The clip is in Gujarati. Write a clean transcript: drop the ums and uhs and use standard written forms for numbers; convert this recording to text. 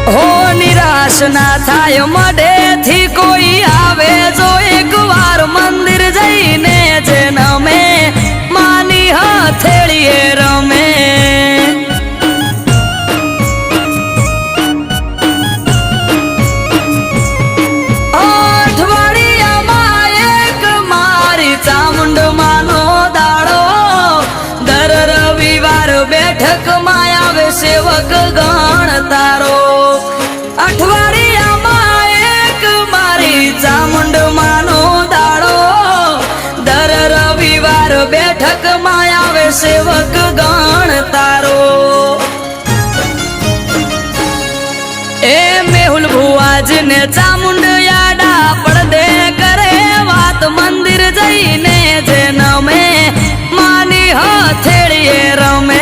હો નિરાશ ના થાય મઢેથી કોઈ આવે જો એકવાર મંદિર જઈને જન્મે માની હથેળીએ રમે અઠવાડિયામાં એક મારી ચામુંડ માનો દાડો દર રવિવાર બેઠકમાં આવે સેવક ગણ તારો અઠવાડિયામાં એક મારી ચામુંડ માનો દાડો દર રવિવાર બેઠકમાં આવે સેવક ગણ તારો એ મેહુલ ભુવાજીને ચામુંડ યાડા પડદે કરે વાત મંદિર જઈને જન્મે માની હથેળીએ રમે